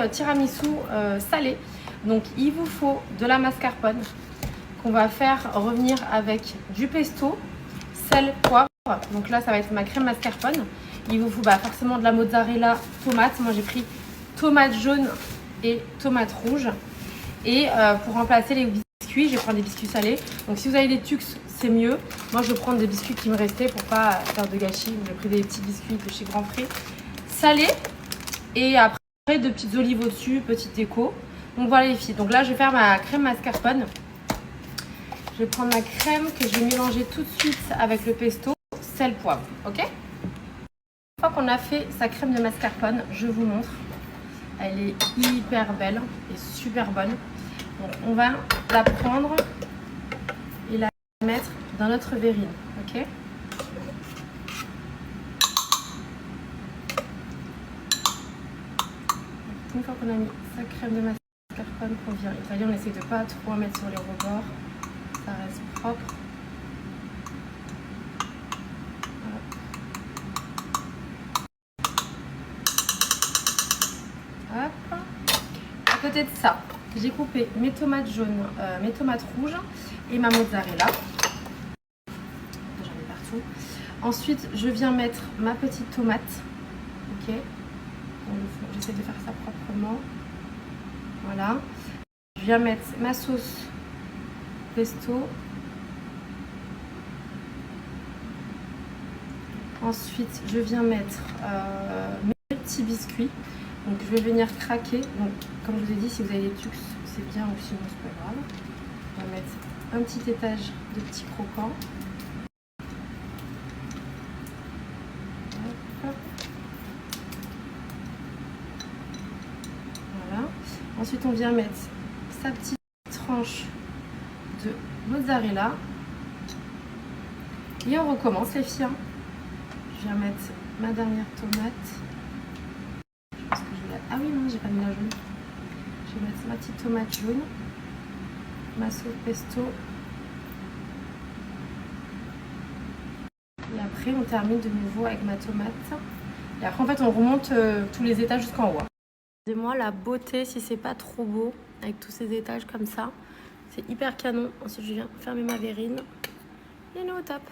tiramisu salé. Donc il vous faut de la mascarpone qu'on va faire revenir avec du pesto, sel, poivre. Donc là ça va être ma crème mascarpone. Il vous faut forcément de la mozzarella, tomate. Moi j'ai pris tomate jaune et tomate rouge. Et pour remplacer les biscuits, je vais prendre des biscuits salés. Donc si vous avez des Tux, c'est mieux. Moi je vais prendre des biscuits qui me restaient pour pas faire de gâchis. J'ai pris des petits biscuits de chez Grand Frais salés. Et après de petites olives au-dessus, petite déco. Donc voilà les filles. Donc là je vais faire ma crème mascarpone. Je vais prendre ma crème que je vais mélanger tout de suite avec le pesto, sel, poivre. Ok? Une fois qu'on a fait sa crème de mascarpone, je vous montre. Elle est hyper belle et super bonne. Donc on va la prendre et la mettre dans notre verrine. Ok? Une fois qu'on a mis sa crème de mascarpone qu'on vient étaler, on essaie de pas trop en mettre sur les rebords. Ça reste propre. Hop. À côté de ça, j'ai coupé mes tomates jaunes, mes tomates rouges et ma mozzarella. J'en ai partout. Ensuite, je viens mettre ma petite tomate. Ok. J'essaie de faire ça proprement. Voilà. Je viens mettre ma sauce pesto. Ensuite, je viens mettre mes petits biscuits. Donc, je vais venir craquer. Donc, comme je vous ai dit, si vous avez des Tux, c'est bien, ou sinon, c'est pas grave. On va mettre un petit étage de petits croquants. Hop. Voilà. Ensuite, on vient mettre sa petite tranche de mozzarella. Et on recommence les filles. Je viens mettre ma dernière tomate. Je pense que je vais... Ah oui, non, j'ai pas mis la jaune. Je vais mettre ma petite tomate jaune. Ma sauce pesto. Et après, on termine de nouveau avec ma tomate. Et après, en fait, on remonte tous les étages jusqu'en haut. Regardez-moi la beauté, si c'est pas trop beau, avec tous ces étages comme ça. C'est hyper canon. Ensuite, je viens fermer ma verrine. Et nous au top.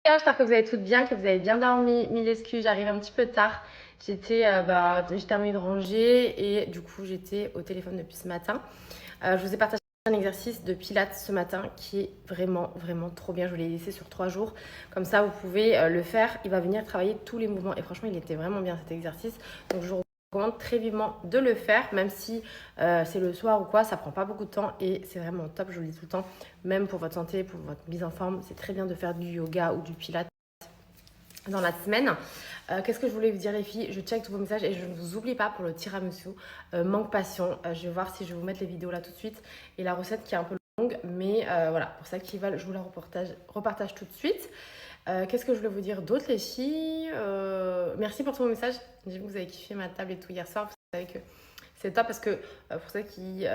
J'espère que vous allez toutes bien, que vous avez bien dormi. Mille excuses, j'arrive un petit peu tard. J'ai terminé de ranger et du coup j'étais au téléphone depuis ce matin. Je vous ai partagé un exercice de pilates ce matin qui est vraiment trop bien. Je vous l'ai laissé sur 3 jours. Comme ça vous pouvez le faire. Il va venir travailler tous les mouvements et franchement il était vraiment bien cet exercice. Donc je vous recommande très vivement de le faire, même si c'est le soir ou quoi, ça prend pas beaucoup de temps et c'est vraiment top, je vous le dis tout le temps, même pour votre santé, pour votre mise en forme, c'est très bien de faire du yoga ou du pilates dans la semaine. Qu'est-ce que je voulais vous dire les filles? Je check tous vos messages et je ne vous oublie pas pour le tiramisu manque passion. Je vais voir si je vais vous mettre les vidéos là tout de suite et la recette qui est un peu longue, mais voilà, pour ça qui valent, je vous la repartage tout de suite. Qu'est-ce que je voulais vous dire d'autre, les filles? Merci pour tous vos messages. J'ai vu que vous avez kiffé ma table et tout hier soir. Vous savez que c'est top parce que pour ceux qui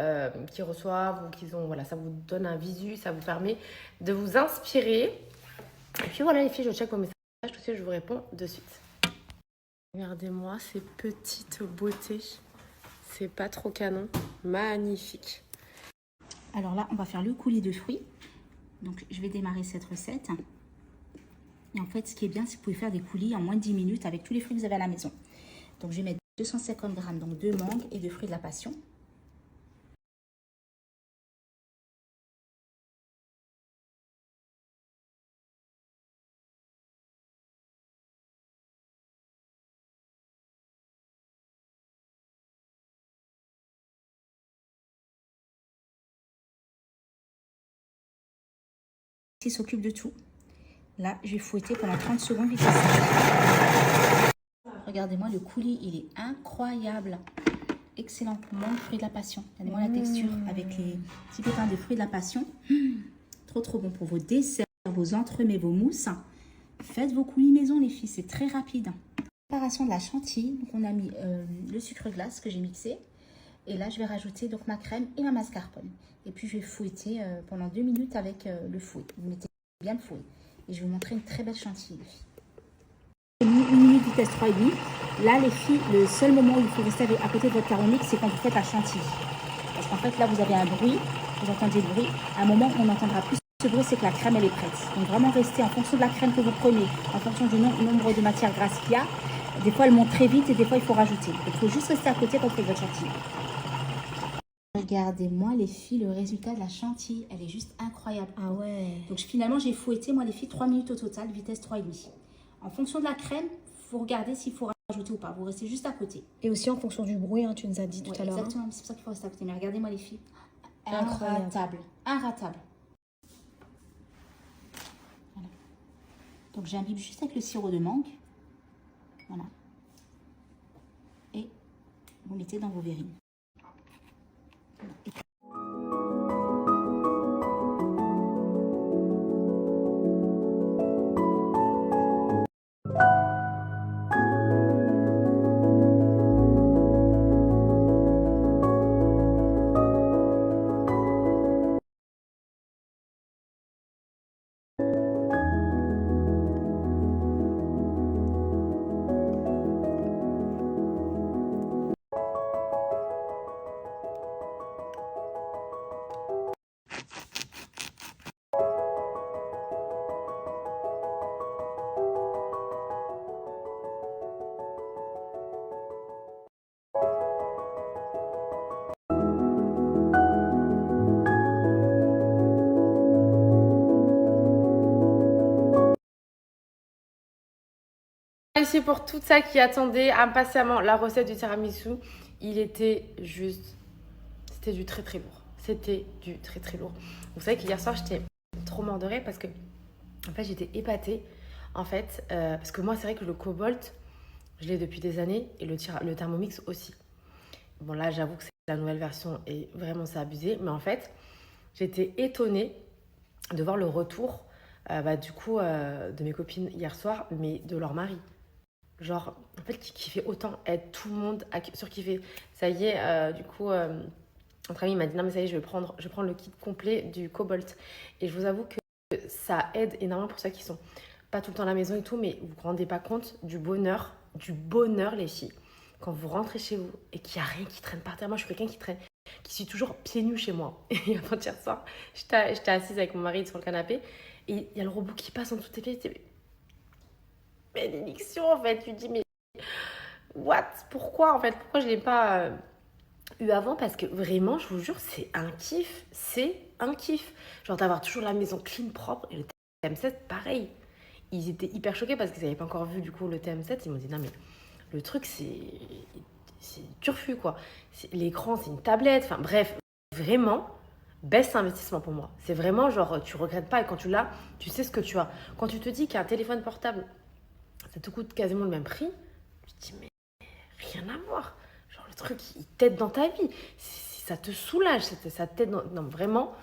reçoivent ou qui ont, voilà, ça vous donne un visu, ça vous permet de vous inspirer. Et puis voilà, les filles, je check vos messages. Tout de suite, je vous réponds de suite. Regardez-moi ces petites beautés. C'est pas trop canon. Magnifique. Alors là, on va faire le coulis de fruits. Donc, je vais démarrer cette recette. Et en fait, ce qui est bien, c'est que vous pouvez faire des coulis en moins de 10 minutes avec tous les fruits que vous avez à la maison. Donc, je vais mettre 250 g donc de mangue et de fruits de la passion. Qui s'occupe de tout. Là, je vais fouetter pendant 30 secondes. Regardez-moi, le coulis, il est incroyable. Excellent. Mangue, fruits de la passion. Regardez-moi la texture avec les petits pépins de fruits de la passion. Trop, trop bon pour vos desserts, vos entremets, vos mousses. Faites vos coulis maison, les filles. C'est très rapide. Préparation de la chantilly. Donc, on a mis le sucre glace que j'ai mixé. Et là, je vais rajouter donc ma crème et ma mascarpone. Et puis, je vais fouetter pendant 2 minutes avec le fouet. Vous mettez bien le fouet. Et je vais vous montrer une très belle chantilly, les filles. 1 minute vitesse 3,5. Là, les filles, le seul moment où il faut rester à côté de votre caromix, c'est quand vous faites la chantilly. Parce qu'en fait, là, vous avez un bruit. Vous entendez le bruit. À un moment où on n'entendra plus ce bruit, c'est que la crème, elle est prête. Donc, vraiment rester en fonction de la crème que vous prenez, en fonction du nombre de matières grasses qu'il y a. Des fois, elle monte très vite et des fois, il faut rajouter. Donc, il faut juste rester à côté quand vous faites votre chantilly. Regardez-moi les filles, le résultat de la chantilly, elle est juste incroyable. Ah ouais. Donc finalement j'ai fouetté moi les filles 3 minutes au total, vitesse 3,5. En fonction de la crème, il faut regarder s'il faut rajouter ou pas. Vous restez juste à côté. Et aussi en fonction du bruit, hein, tu nous as dit tout à l'heure. Exactement, c'est pour ça qu'il faut rester à côté. Mais regardez-moi les filles, Incroyable. inratable, inratable. Voilà. Donc j'imbibe juste avec le sirop de mangue. Voilà. Et vous mettez dans vos verrines. Merci pour tout ça qui attendait impatiemment la recette du tiramisu. Il était juste... C'était du très très lourd. C'était du très très lourd. Vous savez qu'hier soir, j'étais trop mort de rire parce que en fait, j'étais épatée. En fait, parce que moi, c'est vrai que le Cobalt, je l'ai depuis des années et le Thermomix aussi. Bon, là, j'avoue que c'est la nouvelle version et vraiment, c'est abusé. Mais en fait, j'étais étonnée de voir le retour de mes copines hier soir, mais de leur mari. Genre, en fait, qui kiffait autant, être tout le monde surkiffé. Ça y est, notre ami m'a dit non, mais ça y est, je vais prendre le kit complet du Cobalt. Et je vous avoue que ça aide énormément pour ceux qui sont pas tout le temps à la maison et tout, mais vous vous rendez pas compte du bonheur, les filles, quand vous rentrez chez vous et qu'il n'y a rien qui traîne par terre. Moi, je suis quelqu'un qui suis toujours pieds nus chez moi. Et avant-hier soir, j'étais assise avec mon mari sur le canapé et il y a le robot qui passe en dessous de tes pieds. Mais l'élection, en fait, tu te dis, mais what? Pourquoi, en fait? Pourquoi je ne l'ai pas eu avant? Parce que vraiment, je vous jure, c'est un kiff. C'est un kiff. Genre d'avoir toujours la maison clean, propre. Et le TM7, pareil. Ils étaient hyper choqués parce qu'ils n'avaient pas encore vu, du coup, le TM7. Ils m'ont dit, non, mais le truc, c'est turfu, quoi. L'écran, c'est une tablette. Enfin, bref, vraiment, best investissement pour moi. C'est vraiment genre, tu regrettes pas. Et quand tu l'as, tu sais ce que tu as. Quand tu te dis qu'un téléphone portable, ça te coûte quasiment le même prix, tu te dis, mais rien à voir. Genre, le truc, il t'aide dans ta vie. Ça te soulage, ça t'aide. Non, vraiment,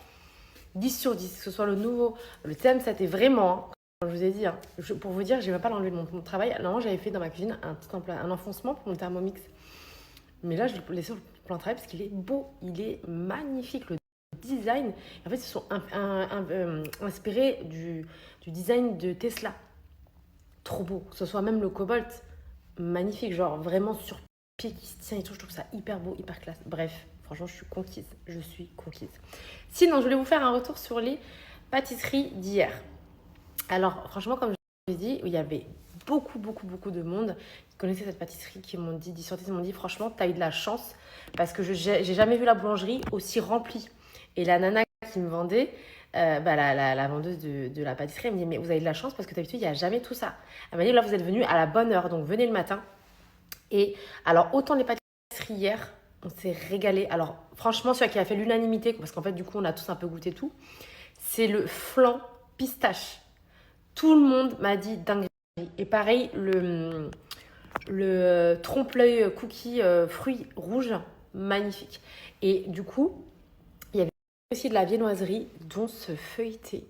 10 sur 10, que ce soit le nouveau, le TM7 est vraiment, je vous ai dit, hein, pour vous dire, je ne vais pas l'enlever de mon travail. Normalement, j'avais fait dans ma cuisine un enfoncement pour mon Thermomix. Mais là, je l'ai laissé sur le plan de travail parce qu'il est beau, il est magnifique. Le design, en fait, ils sont inspirés du design de Tesla. Trop beau. Que ce soit même le Cobalt, magnifique, genre vraiment sur pied qui se tient et tout. Je trouve ça hyper beau, hyper classe. Bref, franchement, je suis conquise. Je suis conquise. Sinon, je voulais vous faire un retour sur les pâtisseries d'hier. Alors, franchement, comme je l'ai dit, il y avait beaucoup de monde qui connaissait cette pâtisserie, qui m'ont dit, 10 sur 10 m'ont dit, franchement, tu as eu de la chance parce que j'ai jamais vu la boulangerie aussi remplie. Et la nana qui me vendait, la vendeuse de la pâtisserie, elle me dit, mais vous avez de la chance parce que d'habitude, il n'y a jamais tout ça. Elle m'a dit, là, vous êtes venus à la bonne heure, donc venez le matin. Et alors, autant les pâtisseries hier, on s'est régalé. Alors, franchement, celui qui a fait l'unanimité, parce qu'en fait, du coup, on a tous un peu goûté tout, c'est le flan pistache. Tout le monde m'a dit dinguerie. Et pareil, le trompe-l'œil cookie fruits rouges, magnifique. Et du coup, il y avait aussi de la viennoiserie, dont ce feuilleté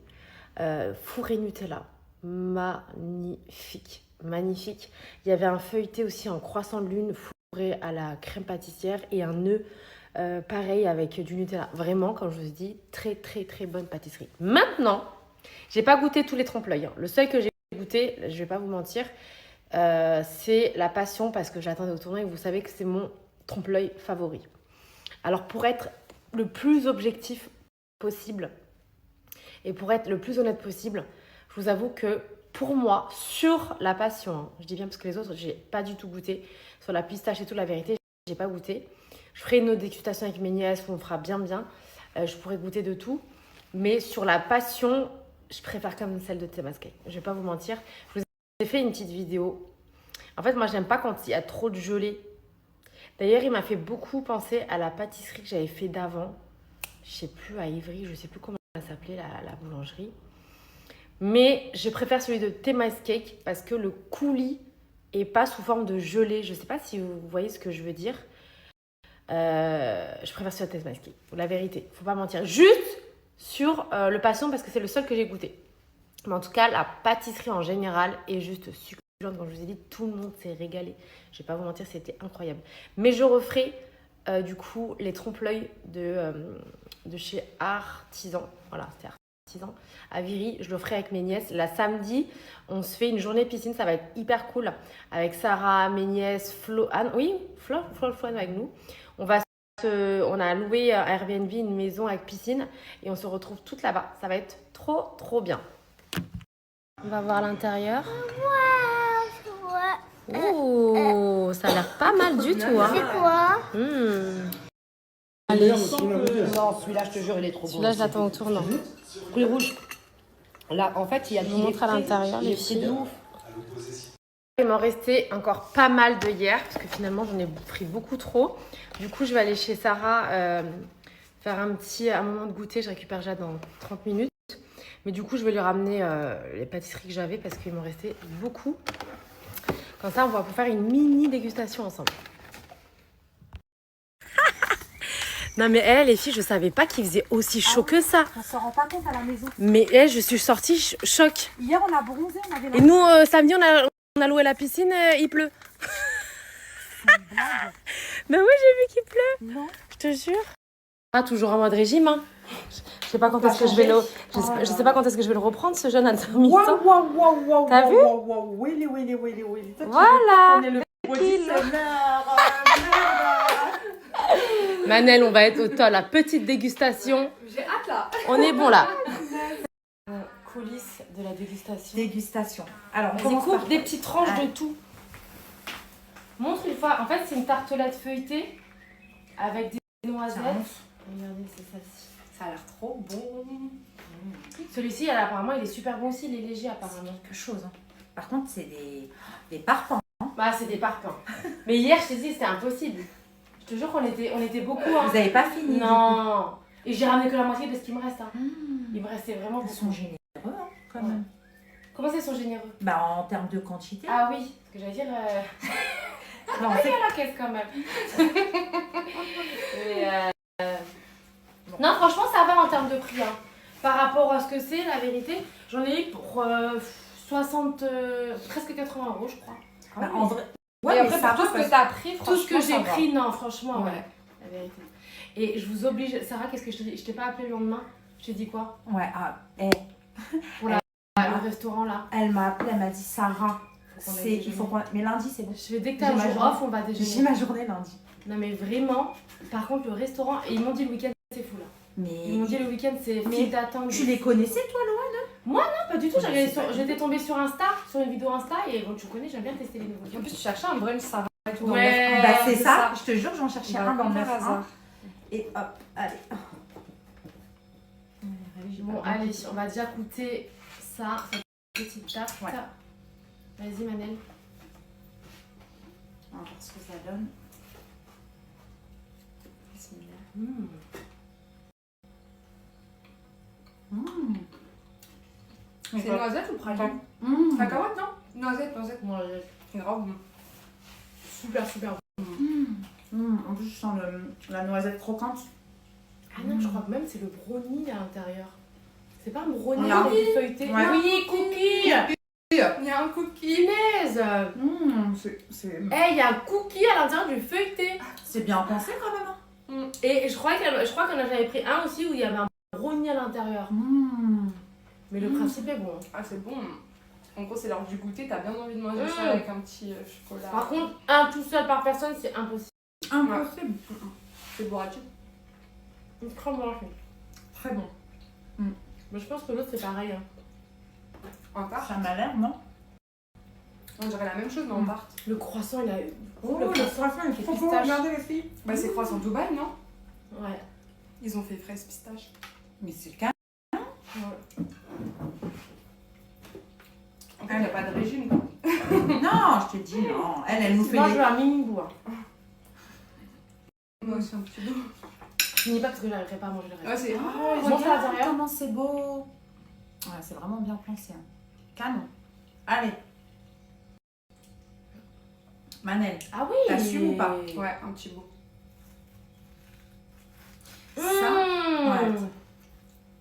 fourré Nutella. Magnifique, magnifique. Il y avait un feuilleté aussi en croissant de lune fourré à la crème pâtissière et un nœud pareil avec du Nutella. Vraiment, comme je vous dis, très bonne pâtisserie. Maintenant, j'ai pas goûté tous les trompe-l'œil. Hein. Le seul que j'ai goûté, je vais pas vous mentir, c'est la passion parce que j'attendais au tournoi et vous savez que c'est mon trompe-l'œil favori. Alors pour être le plus objectif possible et pour être le plus honnête possible, je vous avoue que pour moi, sur la passion, hein, je dis bien parce que les autres, j'ai pas du tout goûté. Sur la pistache et tout, la vérité, j'ai pas goûté. Je ferai une autre dégustation avec mes nièces où on fera bien. Je pourrais goûter de tout. Mais sur la passion, je préfère comme celle de Temascake. Je vais pas vous mentir. Je vous ai fait une petite vidéo. En fait, moi, j'aime pas quand il y a trop de gelée. D'ailleurs, il m'a fait beaucoup penser à la pâtisserie que j'avais fait d'avant. Je sais plus, à Ivry, je sais plus comment ça s'appelait, la boulangerie. Mais je préfère celui de Temascake parce que le coulis est pas sous forme de gelée. Je sais pas si vous voyez ce que je veux dire. Je préfère celui de Temascake. La vérité, faut pas mentir. Juste sur le passion parce que c'est le seul que j'ai goûté. Mais en tout cas, la pâtisserie en général est juste succulente. Comme je vous ai dit, tout le monde s'est régalé. Je vais pas vous mentir, c'était incroyable. Mais je referai du coup les trompe-l'œil de chez Artisan. Voilà, c'était Artisan à Viry. Je le ferai avec mes nièces. La samedi, on se fait une journée piscine. Ça va être hyper cool. Avec Sarah, mes nièces, Flo, Anne. Oui, Flo avec nous. On a loué à Airbnb une maison avec piscine et on se retrouve toutes là-bas. Ça va être trop bien. On va voir l'intérieur. Oh, ça a l'air pas mal du tout. Hein. C'est quoi Allez, Non, celui-là, je te jure, il est trop beau. celui-là, je l'attends au tournant. Fruits rouges. Là, en fait, il y a Je vous montre à l'intérieur les filles. de ouf. Il m'en restait encore pas mal de hier parce que finalement, j'en ai pris beaucoup trop. Du coup, je vais aller chez Sarah faire un moment de goûter. Je récupère déjà dans 30 minutes. Mais du coup, je vais lui ramener les pâtisseries que j'avais parce qu'il m'en restait beaucoup. Comme ça, on va pouvoir faire une mini dégustation ensemble. Non mais les filles, je savais pas qu'il faisait aussi chaud que ça. On s'en rend pas compte à la maison. Mais je suis sortie choc. Hier, on a bronzé, on avait la... Et nous, samedi, on a loué la piscine, il pleut. Mais oui, j'ai vu qu'il pleut. Non. Je te jure. Ah, toujours en mode régime. Hein. Je sais pas quand est-ce que je vais je sais pas quand est-ce que je vais le reprendre, ce jeûne intermittent. T'as vu? Willy. Voilà. On est le Manel, on va être au top. La petite dégustation. J'ai hâte là. On est bon là. Coulisses de la dégustation. Dégustation. Alors, on Vas-y, commence coupe par... des petites tranches de tout. Montre une fois. En fait, c'est une tartelette feuilletée avec des noisettes. Regardez, c'est celle-ci. Ça a l'air trop bon. Celui-ci, apparemment, il est super bon aussi. Il est léger, apparemment. Quelque chose. Hein. Par contre, c'est des parpaings. Bah, c'est des parpaings. Mais hier, je t'ai dit, c'était impossible. Je te jure qu'on était beaucoup. Hein. Vous n'avez pas fini? Non. Et j'ai ramené que la moitié parce qu'il me reste. Hein. Il me restait vraiment beaucoup. Ils sont généreux, hein, quand même. Comment c'est, ils sont généreux? Bah, en termes de quantité. Ah oui, parce que j'allais dire... Non, il y a la caisse quand même. Mais, non, franchement, ça va en termes de prix. Hein. par rapport à ce que c'est, la vérité, j'en ai eu pour 60, presque 80 €, je crois. Bah, en vrai. Et Ouais, mais après, ça pour tout va, ce que t'as pris, Tout ce que franchement, j'ai ça va. pris, non, franchement, Ouais. ouais, la vérité. Et je vous oblige, Sarah, qu'est-ce que je t'ai dit? Je t'ai pas appelé le lendemain, je t'ai dit quoi? Ouais, Pour le restaurant là. elle m'a appelé, elle m'a dit Sarah, Faut qu'on aille c'est, il déjeuner. faut qu'on. Mais lundi, c'est bon. Je fais dès que t'as J'ai un ma jour journée. off, on va J'ai déjeuner. ma journée lundi. Non mais vraiment, par contre le restaurant, et ils m'ont dit le week-end c'est fou là. Ils m'ont Mais dit le week-end c'est Mais file d'attente. tu les connaissais, toi, Laura? Non, pas du tout, Je sais pas. j'étais tombée sur Insta, sur une vidéo Insta et bon, tu connais, j'aime bien tester les nouveaux En trucs. plus, tu cherchais un brunch Sarah et tout dans le Ouais. neuf. Bah, c'est c'est ça. Je te jure, j'en cherchais Bah, un dans le par 9 hasard. Et hop, allez. Bon, allez, on va déjà goûter ça, cette petite tarte. Ouais. Vas-y, Manel. On va voir ce que ça donne. Mmh. C'est noisette ou praline? Cacahuète, non? Noisette. Ouais, C'est grave bon. super. En plus, je sens la noisette croquante. Ah non, je crois que même c'est le brownie à l'intérieur. C'est pas un brownie Ah. avec du feuilleté. Ouais. Oui, cookie. Il y a un cookie. Punaise. Eh, il y a un cookie à l'intérieur du feuilleté. C'est bien pensé quand même. Et je crois qu'on avait pris un aussi où il y avait un brownie à l'intérieur. Mais le principe est bon. Ah, c'est bon. En gros, c'est l'heure du goûter. T'as bien envie de manger ça avec un petit chocolat. Par contre, un tout seul par personne, c'est impossible. Impossible. C'est bourratif. Une crème blanche. Très bon. Mais je pense que l'autre c'est pareil. Hein. En tarte, Ça m'a l'air, non? on dirait la même chose, mais en tarte. Le croissant, il a. Oh, le le croissant, croissant, il est trop beau. pistache. Regardez les filles. Bah, c'est croissant Dubaï, non? Ouais. Ils ont fait fraise pistache. Mais c'est le cas. En fait, il n'y a pas de régime, quoi. Non, je te dis, non. Elle nous fait Moi, je les... veux un mini goût. Hein. Moi aussi, un petit peu. Je finis pas parce que j'arriverai pas à manger le reste. Ouais, c'est. Ils ont ça à Regarde l'intérieur. comment c'est beau. Ouais, c'est vraiment bien pensé. Hein. Canon. Allez. Manel, Ah oui. T'assumes ou pas? Ouais, un petit bout. Mmh. Ouais.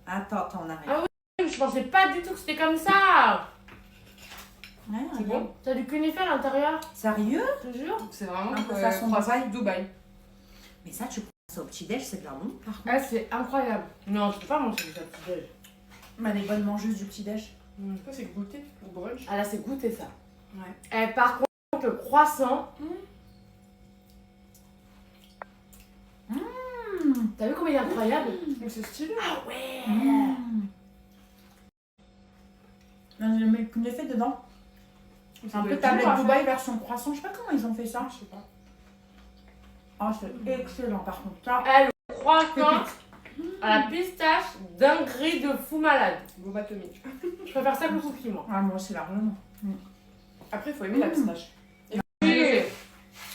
Attends, on arrête. Ah Je pensais pas du tout que c'était comme ça. Ouais, C'est regarde. bon. T'as du kunafa à l'intérieur, Sérieux? je te jure. C'est vraiment Un peu façon croissant Dubaï. Mais ça, tu prends ça au petit-déj, c'est bien bon, par contre. Ah, c'est incroyable. Non, je peux pas manger ça tout seul. Mais les bonnes mangeuses du petit-déj. Ça, c'est goûter au brunch. Ah là, c'est goûter ça. Ouais. Par contre, le croissant. T'as vu comment il est incroyable? Mais c'est stylé. Ah ouais. J'ai mis le kunafa dedans. C'est Un peu tablette Dubaï version croissant. Je sais pas comment ils ont fait ça. Je sais pas. Ah, c'est excellent par contre. Ça, Le croissant à la pistache, dinguerie de fou malade. Boba atomique. Je préfère ça que le cookie, moi. ah, moi aussi, largement. Après, il faut aimer la pistache. Oui.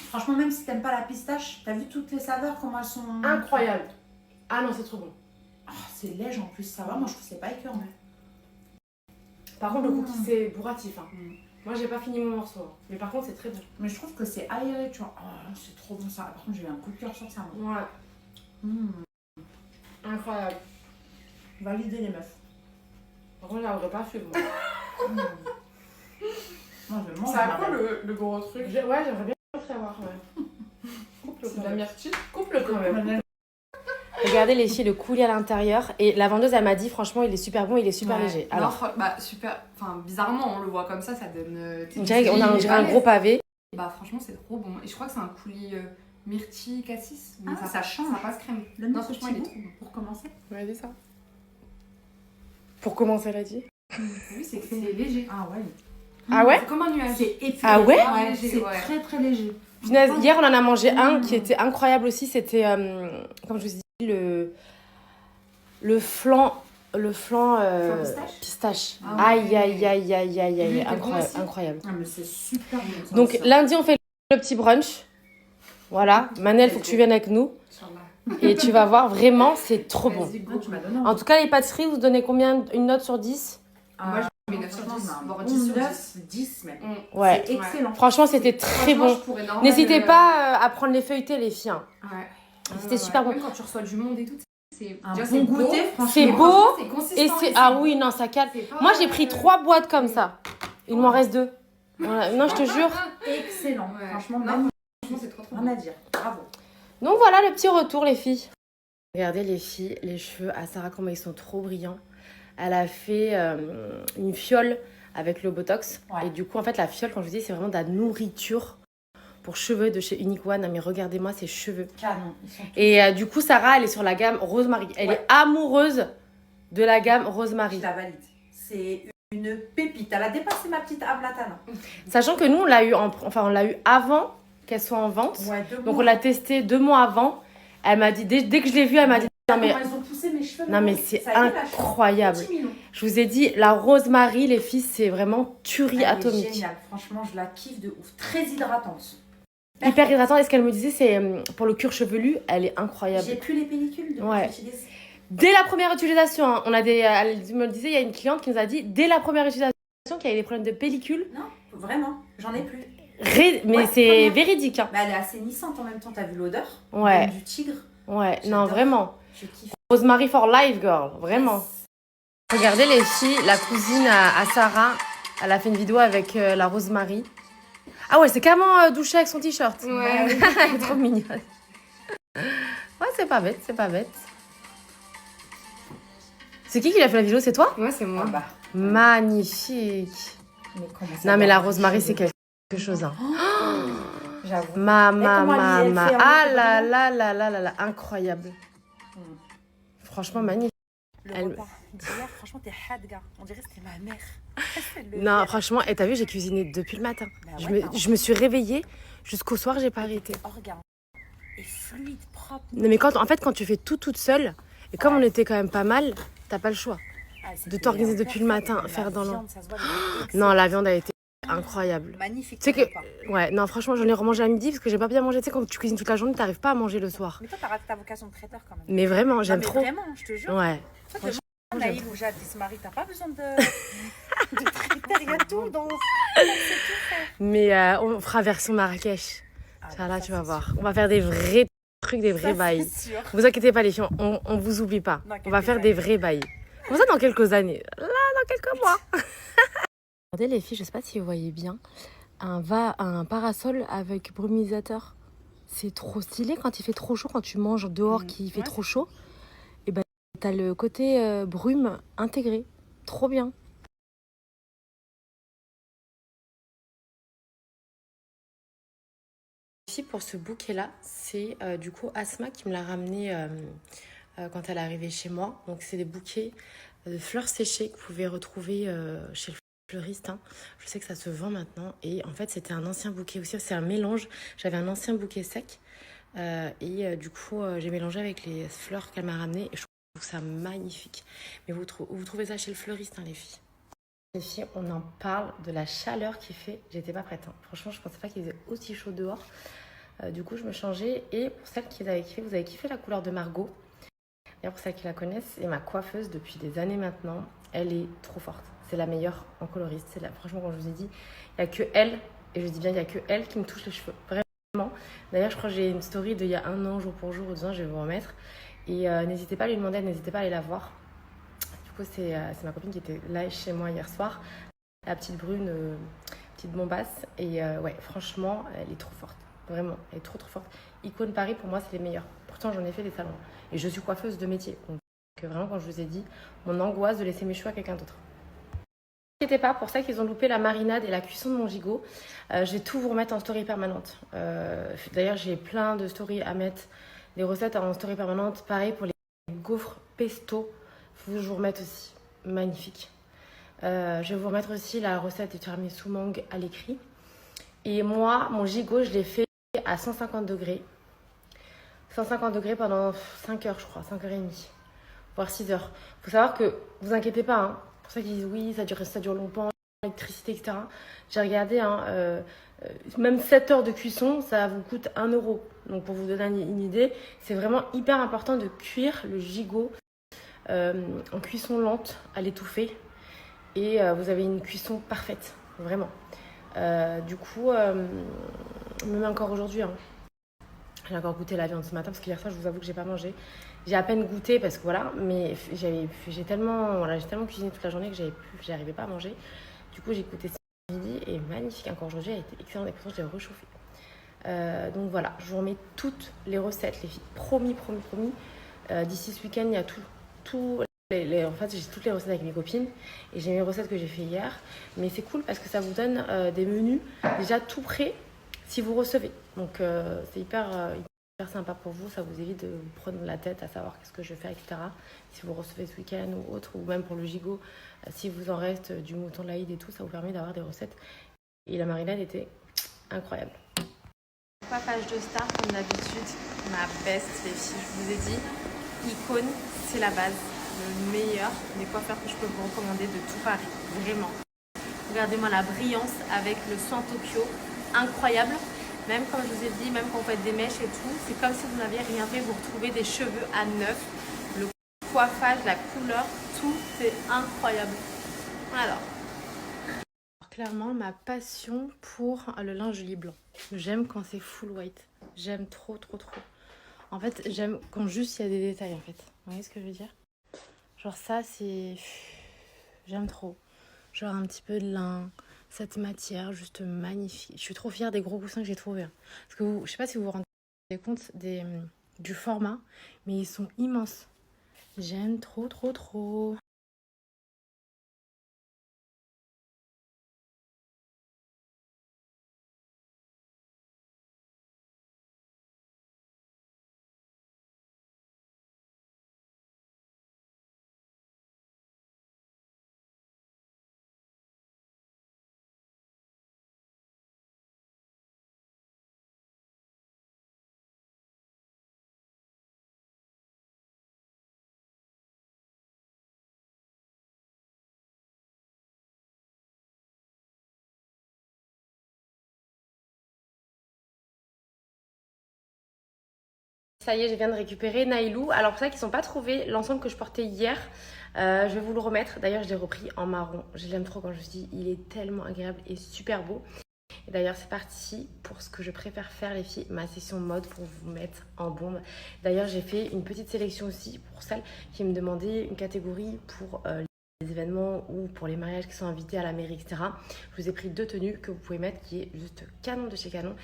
Franchement, même si t'aimes pas la pistache, t'as vu toutes les saveurs, comment elles sont. Incroyable. Ah non, c'est trop bon. Ah, c'est léger en plus, ça va. Moi, je trouve que c'est pas écœurant. Par contre, le cookie, c'est bourratif. Hein. Moi, j'ai pas fini mon morceau. Hein. Mais par contre, c'est très bon. Mais je trouve que c'est aéré, tu vois. Oh, c'est trop bon ça. Par contre, j'ai eu un coup de cœur sur ça. Moi. Ouais. Incroyable. Validez les meufs. Par contre, j'arriverai pas à suivre. Moi, Moi, je mange. C'est à quoi le gros truc? Ouais, j'aimerais bien le savoir. Ouais. Coupe-le C'est quand de la même. myrtille. Coupe-le quand même. Regardez les filles, le coulis à l'intérieur. Et la vendeuse, elle m'a dit, franchement, il est super bon, il est super Ouais. léger. Non, Alors, bah super. Enfin, bizarrement, on le voit comme ça donne. on dirait on dirait un gros pavé. Bah, franchement, c'est trop bon. Et je crois que c'est un coulis myrtille cassis. Mais Ah, ça change. Ça passe crème. Le Non, non, franchement, il est trop bon. pour commencer. Ouais, dit ça. Pour commencer, elle a dit. Oui, c'est que c'est léger. Ah ouais. Ah ouais? C'est comme un nuage. C'est épuré. Ah ouais? Ouais, Léger, c'est ouais. très très léger. Punaise, hier, on en a mangé un qui était incroyable aussi. C'était, comme je vous ai dit, le flan Flan pistache. Ah Aïe, ouais. aïe, aïe, aïe, aïe, Lui, aïe, il était bon incroyable, aussi. incroyable. Ah, mais c'est super bon. ça Donc, aussi. lundi, on fait le petit brunch. Voilà. Manel, faut que tu viennes avec nous. Et tu vas voir, vraiment, c'est trop bon. Vas-y, Ah, go. tu m'as donné En tout cas, les pâtisseries, vous donnez combien? Une note sur 10? Moi, je mets 9 sur 10, voire 10 sur 10. 10 même. Ouais. C'est excellent. Franchement, c'était très Franchement, bon. je pourrais N'hésitez pas à prendre les feuilletés, les filles. Hein. Ouais. C'était super bon. Même quand tu reçois du monde et tout, C'est Un déjà, bon c'est goûter, beau. franchement. C'est Mais beau franchement, c'est consistant et c'est... et Ah oui, non, ça calme. c'est pas, Moi, j'ai pris 3 boîtes comme ça. Il m'en reste 2. Voilà. Non, je te jure. Excellent. Ouais. Franchement, Non, magnifique. franchement, c'est trop Rien bon. à dire. Bravo. Donc voilà le petit retour, les filles. Regardez les filles, les cheveux à Sarah, comment ils sont trop brillants. Elle a fait une fiole avec le Botox. Ouais. Et du coup, en fait, la fiole, quand je vous dis, c'est vraiment de la nourriture pour cheveux de chez Unique One. Mais regardez-moi ces cheveux. Canon. Ils sont Et du coup, Sarah, elle est sur la gamme Rosemary. Elle Ouais. est amoureuse de la gamme Je Rosemary. la valide. C'est une pépite. Elle a dépassé ma petite Ablatana. Sachant que nous, on l'a eu, on l'a eu avant qu'elle soit en vente. Ouais, Donc, on l'a testé 2 mois avant. Elle m'a dit, dès que je l'ai vue, elle m'a dit, non mais, Ils ont poussé mes cheveux. non, mais maman. c'est Ça a été la incroyable. cheveux. Petit mignon. Je vous ai dit, la Rosemary, les filles, c'est vraiment tuerie Elle est atomique. géniale. Franchement, je la kiffe de ouf. Très hydratante. Hyper hydratante. Et ce qu'elle me disait, c'est pour le cuir chevelu, elle est incroyable. J'ai plus les pellicules depuis Ouais. que j'utilise. Dès la première utilisation, hein, elle me le disait, il y a une cliente qui nous a dit, dès la première utilisation, qu'il y avait des problèmes de pellicule. Non, vraiment. J'en ai plus. Mais Ouais, c'est première. véridique. Hein. Mais elle est assainissante en même temps. T'as vu l'odeur? Ouais. Comme du tigre. Ouais, J'adore. non, vraiment. Je kiffe. Rosemary for life, girl. Vraiment. Regardez les filles, la cousine à Sarah, elle a fait une vidéo avec la Rosemary. Ah ouais, c'est carrément douché avec son t-shirt. Ouais. Elle est trop mignonne. Ouais, c'est pas bête, c'est pas bête. C'est qui a fait la vidéo? C'est toi? Ouais, c'est moi. Ah bah. Magnifique. Mais comment ça Non, mais va, la les Rosemary, cheveux. c'est quelque chose. Hein. J'avoue. Ma. elle fait un Ah peu là de là là là là là, incroyable. Franchement, magnifique. Le Elle- repas d'hier, franchement, t'es had, gars. On dirait que c'était ma mère. Le Non, pire. franchement, et t'as vu, j'ai cuisiné depuis le matin. Bah Je ouais, me suis réveillée jusqu'au soir, j'ai pas arrêté. Organe. Et fluide, propre. Non, mais en fait, quand tu fais tout toute seule, et comme on était quand même pas mal, t'as pas le choix. Ah, c'était de t'organiser depuis le parfait. matin, La faire dans l'an. viande, ça se voit, elle était Non, excellente. la viande a été incroyable. Magnifique. Tu sais ton que, repas. ouais, non, franchement, j'en ai remangé à midi parce que j'ai pas bien mangé. Tu sais, quand tu cuisines toute la journée, t'arrives pas à manger le soir. Mais toi, t'as raté ta vocation de traiteur quand même. Mais vraiment, Non, j'aime mais trop. Vraiment, je te jure. Ouais. Toi, Franchement, demain, j'aime Naïl ou Jade, ils se marient, t'as pas besoin de traiteur, il y a tout dans. Mais on fera version Marrakech. Ça, là, tu vas voir. On va faire des vrais trucs, des vrais bails. C'est sûr. Vous inquiétez pas, les filles, on vous oublie pas. Dans On va quelques faire des années. vrais bails. Comme ça, dans quelques années. Là, dans quelques mois. Regardez, les filles, je sais pas si vous voyez bien. Un parasol avec brumisateur. C'est trop stylé quand il fait trop chaud, quand tu manges dehors, qu'il fait Ouais. trop chaud. Et ben, t'as le côté brume intégré. Trop bien. Pour ce bouquet-là, c'est du coup Asma qui me l'a ramené quand elle est arrivée chez moi. Donc c'est des bouquets de fleurs séchées que vous pouvez retrouver chez le fleuriste. Hein. Je sais que ça se vend maintenant. Et en fait, c'était un ancien bouquet aussi. C'est un mélange. J'avais un ancien bouquet sec. Du coup, j'ai mélangé avec les fleurs qu'elle m'a ramenées. Et je trouve ça magnifique. Mais vous trouvez ça chez le fleuriste, hein, les filles. Les filles, on en parle de la chaleur qu'il fait. J'étais pas prête. Hein. Franchement, je pensais pas qu'il faisait aussi chaud dehors. Du coup, je me changeais. Et pour celles qui avaient kiffé, vous avez kiffé la couleur de Margot. D'ailleurs, pour celles qui la connaissent, c'est ma coiffeuse depuis des années maintenant. Elle est trop forte. C'est la meilleure en coloriste. Franchement, quand je vous ai dit, il n'y a que elle, et je dis bien, il n'y a que elle qui me touche les cheveux. Vraiment. D'ailleurs, je crois que j'ai une story d'il y a 1 an, jour pour jour, ou 2 ans, je vais vous remettre. Et n'hésitez pas à lui demander, n'hésitez pas à aller la voir. Du coup, c'est ma copine qui était là chez moi hier soir. La petite brune, petite bombasse. Et ouais, franchement, elle est trop forte. Vraiment, elle est trop forte. Icône Paris, pour moi, c'est les meilleurs. Pourtant, j'en ai fait des salons. Et je suis coiffeuse de métier. Donc, vraiment, quand je vous ai dit, mon angoisse de laisser mes cheveux à quelqu'un d'autre. N'inquiétez pas, pour ça qu'ils ont loupé la marinade et la cuisson de mon gigot. Je vais tout vous remettre en story permanente. D'ailleurs, j'ai plein de stories à mettre. Des recettes en story permanente. Pareil pour les gaufres pesto. Je vous remette aussi. Magnifique. Je vais vous remettre aussi la recette du tiramisu mangue à l'écrit. Et moi, mon gigot, je l'ai fait à 150 degrés. 150 degrés pendant 5 heures, je crois, 5h30, voire 6 heures. Il faut savoir que, vous inquiétez pas, hein, pour ça qu'ils disent oui, ça dure longtemps, l'électricité, etc. J'ai regardé, hein, même 7 heures de cuisson, ça vous coûte 1 €. Donc pour vous donner une idée, c'est vraiment hyper important de cuire le gigot en cuisson lente à l'étouffer. Et vous avez une cuisson parfaite, vraiment. Du coup, même encore aujourd'hui, hein. J'ai encore goûté la viande ce matin parce qu'hier soir, je vous avoue que j'ai pas mangé. J'ai à peine goûté parce que voilà, mais j'ai tellement cuisiné toute la journée que j'arrivais pas à manger. Du coup, j'ai goûté ce midi et magnifique. Encore aujourd'hui, elle était excellente et pourtant, je l'ai réchauffée. Donc voilà, je vous remets toutes les recettes, les filles. Promis. D'ici ce week-end, il y a en fait, j'ai toutes les recettes avec mes copines et j'ai mes recettes que j'ai fait hier. Mais c'est cool parce que ça vous donne des menus déjà tout prêts si vous recevez. Donc c'est hyper sympa pour vous. Ça vous évite de vous prendre la tête à savoir qu'est-ce que je vais faire, etc. Si vous recevez ce week-end ou autre, ou même pour le gigot, si vous en reste du mouton de l'Aïd et tout, ça vous permet d'avoir des recettes. Et la marinade était incroyable. Coiffage de star comme d'habitude, ma best les filles, je vous ai dit, Icône, c'est la base, le meilleur des coiffeurs que je peux vous recommander de tout Paris, vraiment. Regardez-moi la brillance avec le soin Tokyo, incroyable. Même comme je vous ai dit, même quand vous faites des mèches et tout, c'est comme si vous n'aviez rien fait, vous retrouvez des cheveux à neuf. Le coiffage, la couleur, tout est incroyable. Alors, clairement, ma passion pour le lingerie blanc. J'aime quand c'est full white. J'aime trop. En fait, j'aime quand juste il y a des détails, en fait. Vous voyez ce que je veux dire? Genre ça, c'est... J'aime trop. Genre un petit peu de lin, cette matière juste magnifique. Je suis trop fière des gros coussins que j'ai trouvés. Parce que je sais pas si vous vous rendez compte du format, mais ils sont immenses. J'aime trop. Ça y est, je viens de récupérer Nailou. Alors pour ça qu'ils ne sont pas trouvés l'ensemble que je portais hier, je vais vous le remettre. D'ailleurs, je l'ai repris en marron. Je l'aime trop quand je dis, il est tellement agréable et super beau. Et d'ailleurs, c'est parti pour ce que je préfère faire les filles, ma session mode pour vous mettre en bombe. D'ailleurs, j'ai fait une petite sélection aussi pour celles qui me demandaient une catégorie pour les événements ou pour les mariages qui sont invités à la mairie, etc. Je vous ai pris 2 tenues que vous pouvez mettre qui est juste canon de chez Canon.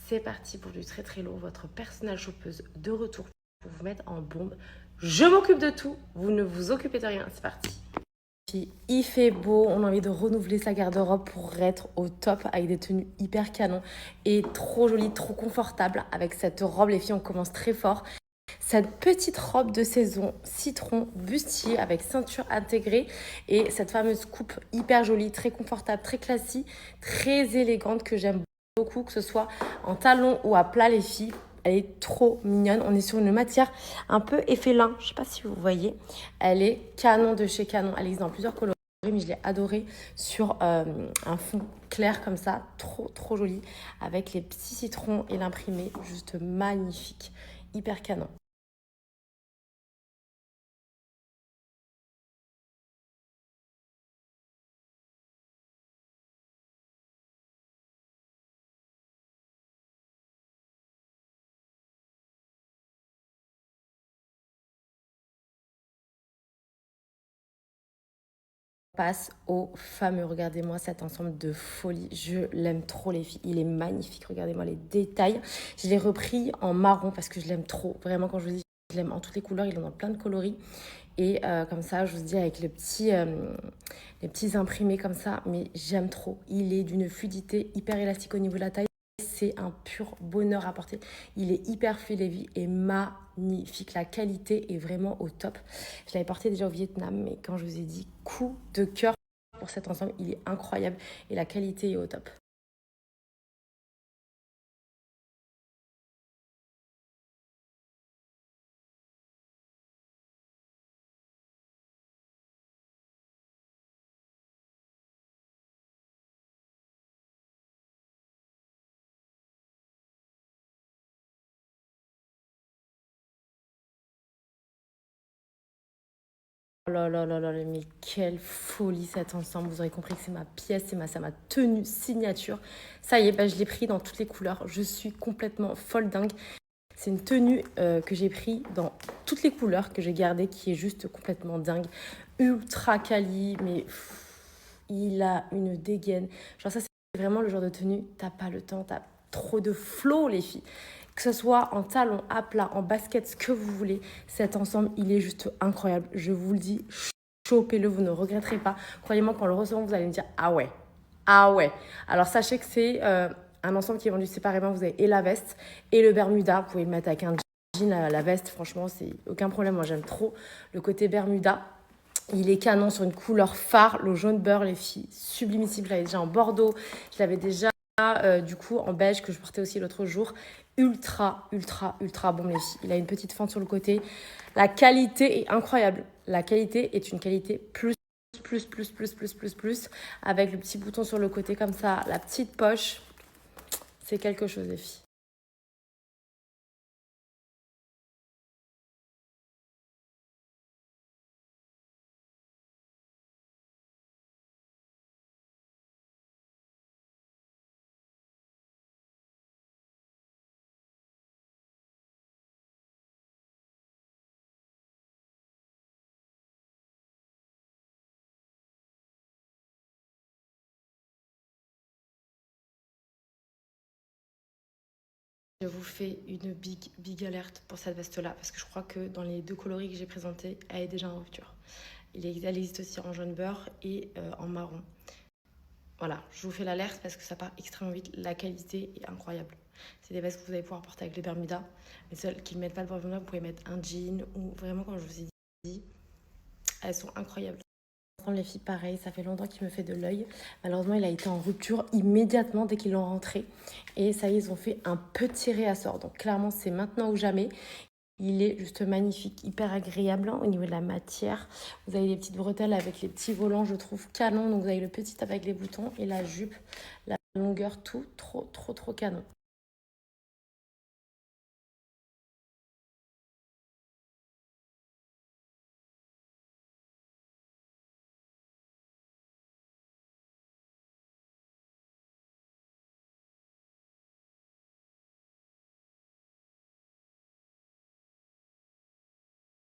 C'est parti pour du très lourd, votre personnel chopeuse de retour pour vous mettre en bombe. Je m'occupe de tout, vous ne vous occupez de rien, c'est parti. Il fait beau, on a envie de renouveler sa garde-robe pour être au top avec des tenues hyper canon et trop jolies, trop confortables. Avec cette robe, les filles, on commence très fort. Cette petite robe de saison citron bustier avec ceinture intégrée et cette fameuse coupe hyper jolie, très confortable, très classique, très élégante que j'aime beaucoup, que ce soit en talons ou à plat les filles. Elle est trop mignonne. On est sur une matière un peu effet lin. Je ne sais pas si vous voyez. Elle est canon de chez Canon. Elle existe dans plusieurs coloris, mais je l'ai adorée sur un fond clair comme ça. Trop joli. Avec les petits citrons et l'imprimé. Juste magnifique. Hyper canon. Passe au fameux, regardez-moi cet ensemble de folie, je l'aime trop les filles, il est magnifique, regardez-moi les détails. Je l'ai repris en marron parce que je l'aime trop, vraiment quand je vous dis je l'aime en toutes les couleurs, il en a plein de coloris. Et comme ça, je vous dis avec les petits imprimés comme ça, mais j'aime trop. Il est d'une fluidité hyper élastique au niveau de la taille. C'est un pur bonheur à porter. Il est hyper fluide et magnifique. La qualité est vraiment au top. Je l'avais porté déjà au Vietnam, mais quand je vous ai dit coup de cœur pour cet ensemble, il est incroyable et la qualité est au top. Oh là là là là, mais quelle folie cet ensemble. Vous aurez compris que c'est ma pièce, c'est ma tenue signature. Ça y est, je l'ai pris dans toutes les couleurs. Je suis complètement folle dingue. C'est une tenue que j'ai pris dans toutes les couleurs, que j'ai gardée, qui est juste complètement dingue. Ultra quali, mais il a une dégaine. Genre ça, c'est vraiment le genre de tenue, t'as pas le temps, t'as trop de flow, les filles. Que ce soit en talons, à plat, en basket, ce que vous voulez, cet ensemble, il est juste incroyable. Je vous le dis, chopez-le, vous ne regretterez pas. Croyez-moi, quand le recevant, vous allez me dire « Ah ouais, ah ouais ». Alors, sachez que c'est un ensemble qui est vendu séparément. Vous avez et la veste et le Bermuda. Vous pouvez le mettre avec un jean à la veste. Franchement, c'est aucun problème. Moi, j'aime trop le côté Bermuda. Il est canon sur une couleur phare, le jaune beurre, les filles, sublimissime. Je l'avais déjà en Bordeaux, je l'avais déjà du coup en beige que je portais aussi l'autre jour. Ultra, ultra, ultra bon, les filles. Il a une petite fente sur le côté. La qualité est incroyable. La qualité est une qualité plus, avec le petit bouton sur le côté comme ça, la petite poche. C'est quelque chose, les filles. Je vous fais une big alerte pour cette veste-là parce que je crois que dans les deux coloris que j'ai présentés, elle est déjà en rupture. Elle existe aussi en jaune beurre et en marron. Voilà, je vous fais l'alerte parce que ça part extrêmement vite. La qualité est incroyable. C'est des vestes que vous allez pouvoir porter avec les Bermudas. Mais celles qui ne mettent pas le Bermuda, vous pouvez mettre un jean ou vraiment, comme je vous ai dit, elles sont incroyables. Les filles, pareil, ça fait longtemps qu'il me fait de l'œil. Malheureusement, il a été en rupture immédiatement dès qu'ils l'ont rentré. Et ça y est, ils ont fait un petit réassort. Donc clairement, c'est maintenant ou jamais. Il est juste magnifique, hyper agréable au niveau de la matière. Vous avez les petites bretelles avec les petits volants, je trouve canon. Donc vous avez le petit avec les boutons et la jupe, la longueur, tout trop canon.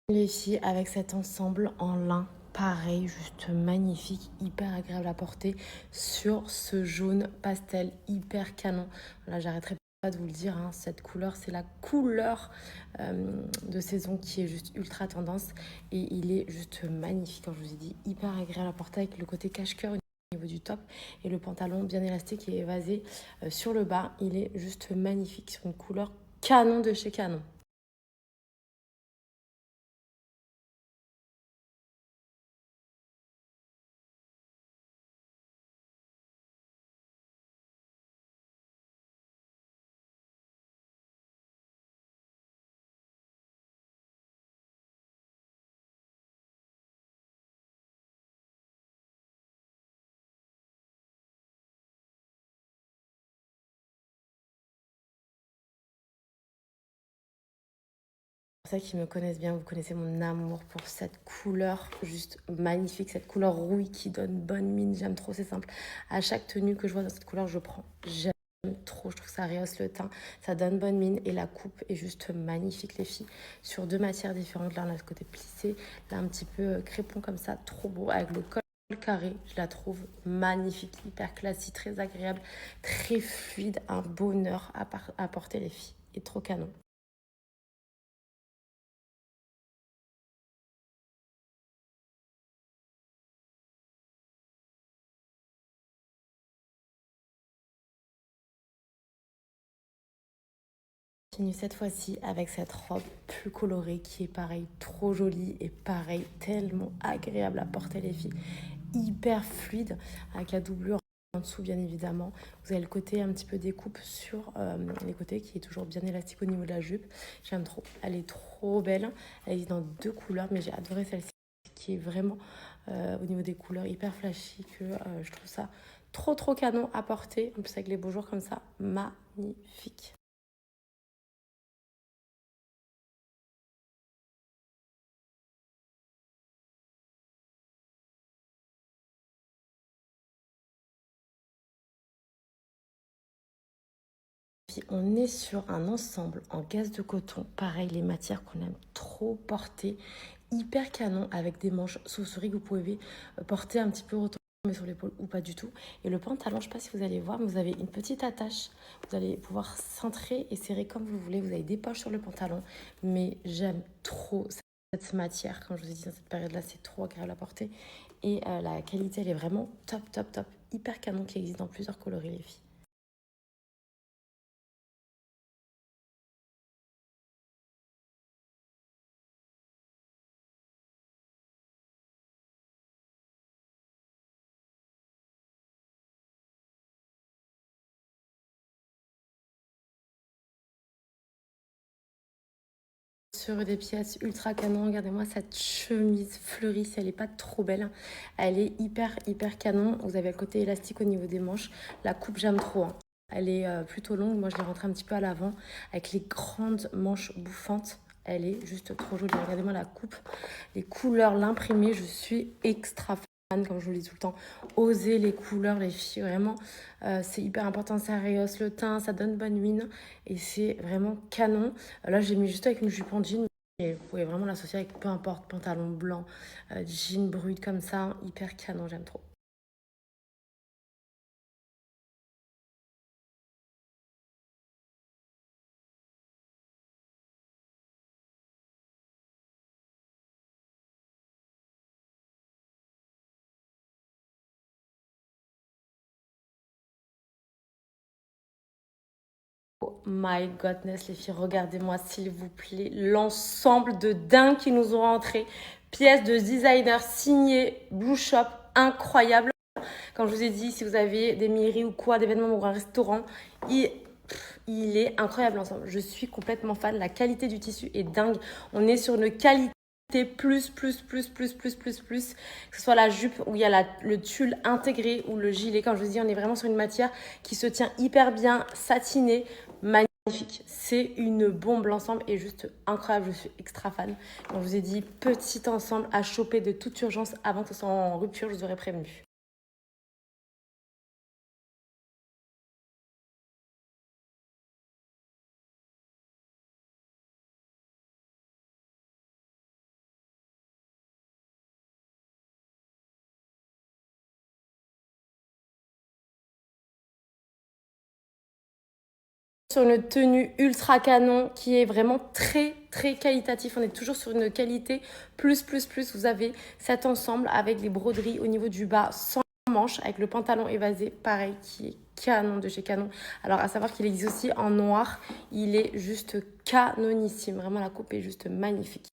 Les filles, avec cet ensemble en lin, pareil, juste magnifique, hyper agréable à porter sur ce jaune pastel hyper canon. Là, j'arrêterai pas de vous le dire, hein, cette couleur, c'est la couleur de saison qui est juste ultra tendance et il est juste magnifique, comme je vous ai dit, hyper agréable à porter avec le côté cache-cœur au niveau du top et le pantalon bien élastique et évasé sur le bas. Il est juste magnifique sur une couleur canon de chez Canon. Pour ça qui me connaissent bien, vous connaissez mon amour pour cette couleur juste magnifique, cette couleur rouille qui donne bonne mine. J'aime trop, c'est simple. À chaque tenue que je vois dans cette couleur, je prends. J'aime trop, je trouve que ça rehausse le teint, ça donne bonne mine et la coupe est juste magnifique, les filles. Sur deux matières différentes, là on a ce côté plissé, là un petit peu crépon comme ça, trop beau avec le col carré. Je la trouve magnifique, hyper classique, très agréable, très fluide, un bonheur à porter, les filles. Et trop canon. Continue cette fois-ci avec cette robe plus colorée qui est pareil, trop jolie et pareil, tellement agréable à porter, les filles. Hyper fluide avec la doublure en dessous bien évidemment. Vous avez le côté un petit peu découpe sur les côtés qui est toujours bien élastique au niveau de la jupe. J'aime trop, elle est trop belle. Elle est dans deux couleurs mais j'ai adoré celle-ci qui est vraiment au niveau des couleurs hyper flashy que je trouve ça trop canon à porter. En plus avec les beaux jours comme ça, magnifique. Puis on est sur un ensemble en gaze de coton. Pareil, les matières qu'on aime trop porter. Hyper canon avec des manches souris que vous pouvez porter un petit peu retourné sur l'épaule ou pas du tout. Et le pantalon, je ne sais pas si vous allez voir, mais vous avez une petite attache. Vous allez pouvoir centrer et serrer comme vous voulez. Vous avez des poches sur le pantalon. Mais j'aime trop cette matière. Comme je vous ai dit, dans cette période-là, c'est trop agréable à porter. Et la qualité, elle est vraiment top, top, top. Hyper canon qui existe dans plusieurs coloris, les filles. Sur des pièces ultra canon, regardez-moi cette chemise fleurie, si elle n'est pas trop belle, elle est hyper canon. Vous avez le côté élastique au niveau des manches, la coupe j'aime trop, hein. Elle est plutôt longue, moi je l'ai rentrée un petit peu à l'avant avec les grandes manches bouffantes. Elle est juste trop jolie, regardez-moi la coupe, les couleurs, l'imprimé, je suis extra fan, comme je vous le dis tout le temps. Osez les couleurs, les filles, vraiment, c'est hyper important, ça rehausse le teint, ça donne bonne mine et c'est vraiment canon. Là, j'ai mis juste avec une jupe en jean, et vous pouvez vraiment l'associer avec peu importe, pantalon blanc, jean brut comme ça, hyper canon, j'aime trop. Oh my godness, les filles, regardez-moi s'il vous plaît l'ensemble de dingue qui nous ont rentré. Pièces de designer signées Blue Shop, incroyable. Comme je vous ai dit, si vous avez des mairies ou quoi, d'événements ou un restaurant, il est incroyable l'ensemble. Je suis complètement fan. La qualité du tissu est dingue. On est sur une qualité plus. Que ce soit la jupe où il y a le tulle intégré ou le gilet. Comme je vous dis, on est vraiment sur une matière qui se tient hyper bien, satinée, magnifique. C'est une bombe, l'ensemble est juste incroyable, je suis extra fan. Comme je vous ai dit, petit ensemble à choper de toute urgence avant que ce soit en rupture, je vous aurais prévenu. Sur une tenue ultra canon qui est vraiment très qualitatif. On est toujours sur une qualité plus. Vous avez cet ensemble avec les broderies au niveau du bas sans manches avec le pantalon évasé, pareil, qui est canon de chez Canon. Alors à savoir qu'il existe aussi en noir, il est juste canonissime. Vraiment la coupe est juste magnifique.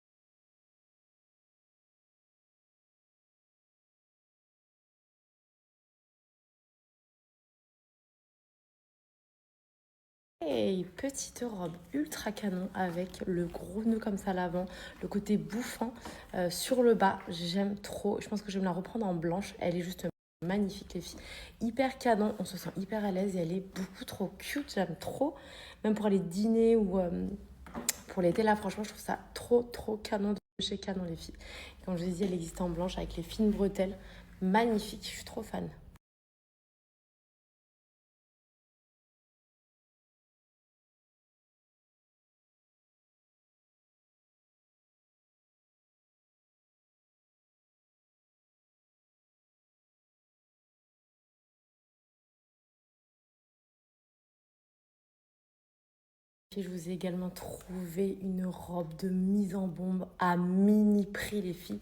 Et petite robe ultra canon avec le gros nœud comme ça à l'avant, le côté bouffant sur le bas, j'aime trop. Je pense que je vais me la reprendre en blanche, elle est juste magnifique les filles. Hyper canon, on se sent hyper à l'aise et elle est beaucoup trop cute, j'aime trop. Même pour aller dîner ou pour l'été là, franchement je trouve ça trop canon de chez Canon les filles. Comme je vous ai dit, elle existe en blanche avec les fines bretelles, magnifique, je suis trop fan. Je vous ai également trouvé une robe de mise en bombe à mini prix les filles.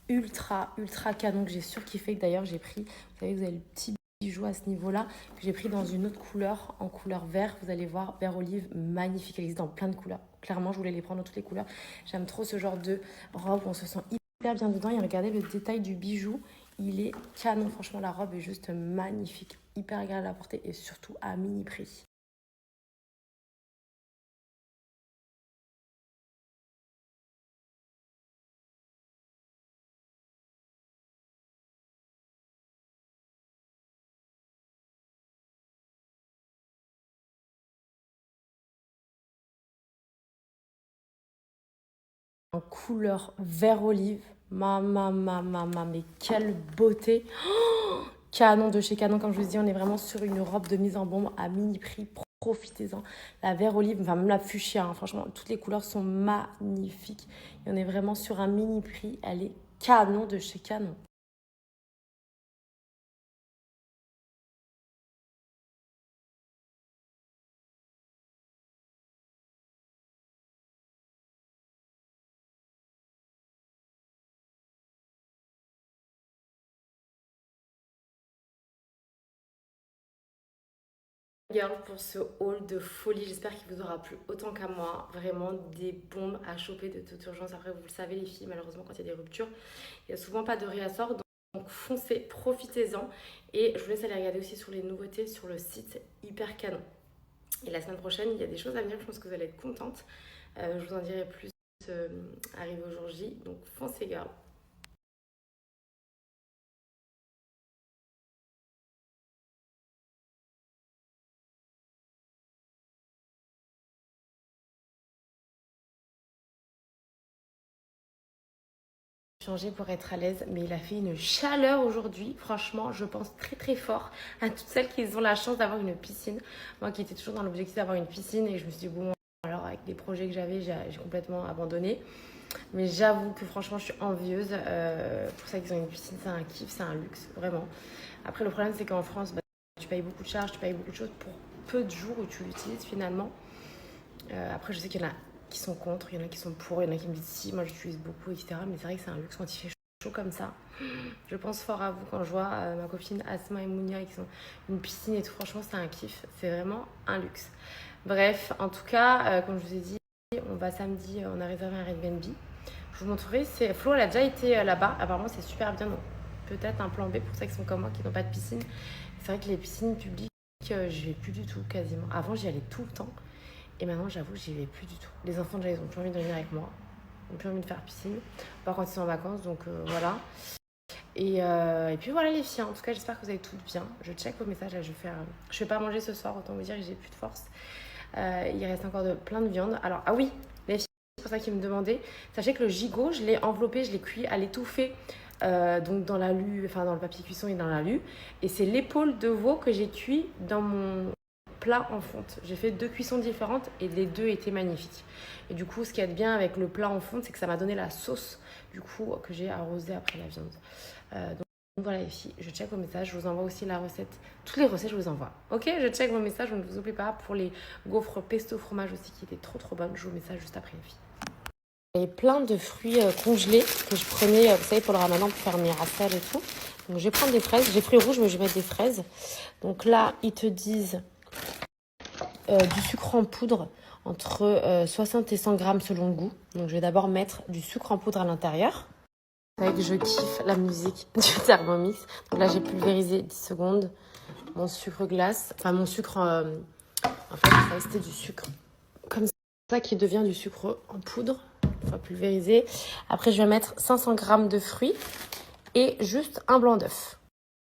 Ultra canon que j'ai surkiffé. D'ailleurs j'ai pris, vous savez vous avez le petit bijou à ce niveau-là. Que j'ai pris dans une autre couleur, en couleur vert. Vous allez voir, vert olive, magnifique. Elle existe dans plein de couleurs. Clairement je voulais les prendre dans toutes les couleurs. J'aime trop ce genre de robe où on se sent hyper bien dedans. Et regardez le détail du bijou. Il est canon, franchement la robe est juste magnifique. Hyper agréable à porter et surtout à mini prix. En couleur vert olive. Mais quelle beauté. Oh, Canon de chez Canon, comme je vous dis, on est vraiment sur une robe de mise en bombe à mini prix. profitez-en. La vert olive, enfin même la fuchsia, hein, franchement, toutes les couleurs sont magnifiques. Et on est vraiment sur un mini prix. Elle est canon de chez Canon. Girl, pour ce haul de folie, j'espère qu'il vous aura plu autant qu'à moi. Vraiment des bombes à choper de toute urgence. Après, vous le savez les filles, malheureusement quand il y a des ruptures, il n'y a souvent pas de réassort. Donc foncez, profitez-en. Et je vous laisse aller regarder aussi sur les nouveautés sur le site Hyper Canon. Et la semaine prochaine, il y a des choses à venir, je pense que vous allez être contente. Je vous en dirai plus arrivé au jour J. Donc foncez girl. Changer pour être à l'aise, mais il a fait une chaleur aujourd'hui, franchement je pense très très fort à toutes celles qui ont la chance d'avoir une piscine. Moi qui étais toujours dans l'objectif d'avoir une piscine et je me suis dit bon alors avec les projets que j'avais j'ai complètement abandonné, mais j'avoue que franchement je suis envieuse pour ça qu'ils ont une piscine, c'est un kiff, c'est un luxe vraiment. Après le problème c'est qu'en France tu payes beaucoup de charges, tu payes beaucoup de choses pour peu de jours où tu l'utilises finalement. Après je sais qu'il y en a qui sont contre, il y en a qui sont pour, il y en a qui me disent si, moi j'utilise beaucoup, etc. Mais c'est vrai que c'est un luxe quand il fait chaud comme ça. Je pense fort à vous quand je vois ma copine Asma et Mounia qui sont une piscine et tout. Franchement, c'est un kiff, c'est vraiment un luxe. Bref, en tout cas, comme je vous ai dit, on va samedi, on a réservé un Airbnb. Je vous montrerai, Flo, elle a déjà été là-bas. Apparemment, c'est super bien. Donc, peut-être un plan B pour ceux qui sont comme moi qui n'ont pas de piscine. C'est vrai que les piscines publiques, je vais plus du tout quasiment. Avant, j'y allais tout le temps. Et maintenant, j'avoue, j'y vais plus du tout. Les enfants, déjà, ils ont plus envie de venir avec moi. Ils n'ont plus envie de faire piscine. Pas quand ils sont en vacances, donc voilà. Et puis voilà les filles. En tout cas, j'espère que vous allez toutes bien. Je check vos messages. Là, je vais pas manger ce soir, autant vous dire que j'ai plus de force. Il reste encore plein de viande. Alors, ah oui, les filles, c'est pour ça qu'ils me demandaient. Sachez que le gigot, je l'ai enveloppé, je l'ai cuit à l'étouffée. Donc dans la lue, enfin dans le papier cuisson et dans la lue. Et c'est l'épaule de veau que j'ai cuit dans mon plat en fonte. J'ai fait 2 cuissons différentes et les 2 étaient magnifiques. Et du coup, ce qui est bien avec le plat en fonte, c'est que ça m'a donné la sauce du coup que j'ai arrosée après la viande. Donc voilà les filles, je check vos messages, je vous envoie aussi la recette. Toutes les recettes, je vous envoie. Ok, je check vos messages, je ne vous oublie pas pour les gaufres pesto fromage aussi qui étaient trop bonnes. Je vous mets ça juste après les filles. Il y a plein de fruits congelés que je prenais, vous savez, pour le ramadan pour faire mes rafales et tout. Donc je vais prendre des fraises. J'ai fruits rouges, mais je vais mettre des fraises. Donc là, ils te disent du sucre en poudre entre 60 et 100 grammes selon le goût. Donc je vais d'abord mettre du sucre en poudre à l'intérieur. C'est vrai que je kiffe la musique du Thermomix. Donc là j'ai pulvérisé 10 secondes mon sucre glace. Enfin mon sucre, en fait ça restait du sucre comme ça qui devient du sucre en poudre. Une fois pulvérisé. Après je vais mettre 500 grammes de fruits et juste un blanc d'œuf.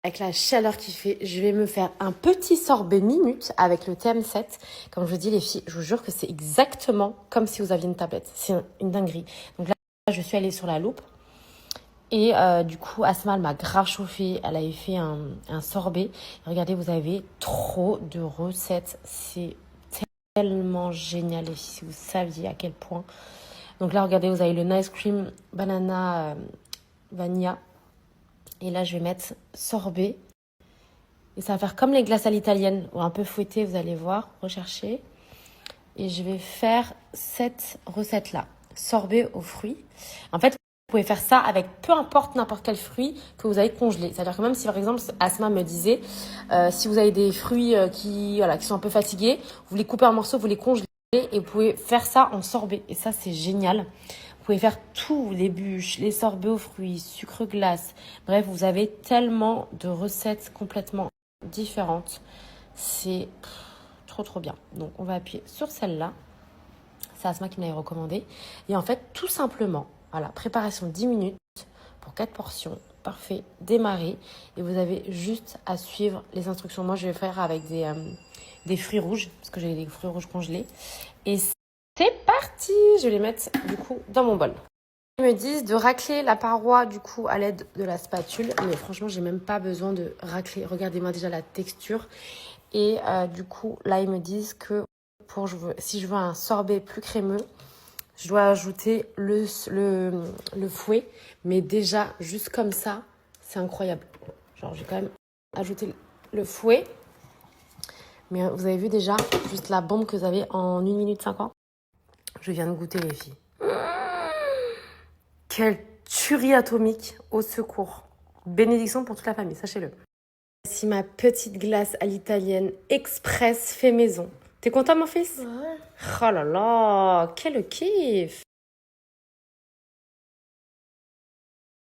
Avec la chaleur qu'il fait, je vais me faire un petit sorbet minute avec le TM7. Comme je vous dis les filles, je vous jure que c'est exactement comme si vous aviez une tablette. C'est une dinguerie. Donc là, je suis allée sur la loupe. Et du coup, Asma, elle m'a grave chauffé. Elle avait fait un sorbet. Et regardez, vous avez trop de recettes. C'est tellement génial les filles, si vous saviez à quel point. Donc là, regardez, vous avez le Nice Cream Banana Vanilla. Et là, je vais mettre sorbet. Et ça va faire comme les glaces à l'italienne, ou un peu fouettées, vous allez voir, rechercher. Et je vais faire cette recette-là, sorbet aux fruits. En fait, vous pouvez faire ça avec peu importe n'importe quel fruit que vous avez congelé. C'est-à-dire que même si, par exemple, Asma me disait, si vous avez des fruits qui sont un peu fatigués, vous les coupez en morceaux, vous les congelez et vous pouvez faire ça en sorbet. Et ça, c'est génial. Vous pouvez faire tout, les bûches, les sorbets aux fruits, sucre glace. Bref, vous avez tellement de recettes complètement différentes. C'est trop bien. Donc, on va appuyer sur celle-là. C'est Asma qui me l'avait recommandé. Et en fait, tout simplement, voilà, préparation 10 minutes pour 4 portions. Parfait, démarrer. Et vous avez juste à suivre les instructions. Moi, je vais faire avec des fruits rouges, parce que j'ai des fruits rouges congelés. Et c'est parti! Je vais les mettre du coup dans mon bol. Ils me disent de racler la paroi du coup à l'aide de la spatule. Mais franchement, j'ai même pas besoin de racler. Regardez-moi déjà la texture. Et du coup, là, ils me disent que si je veux un sorbet plus crémeux, je dois ajouter le fouet. Mais déjà, juste comme ça, c'est incroyable. Genre, j'ai quand même ajouté le fouet. Mais vous avez vu déjà, juste la bombe que vous avez en 1 minute 50. Je viens de goûter, les filles. Quelle tuerie atomique, au secours. Bénédiction pour toute la famille, sachez-le. Voici ma petite glace à l'italienne express fait maison. T'es content, mon fils? Ouais. Oh là là, quel kiff!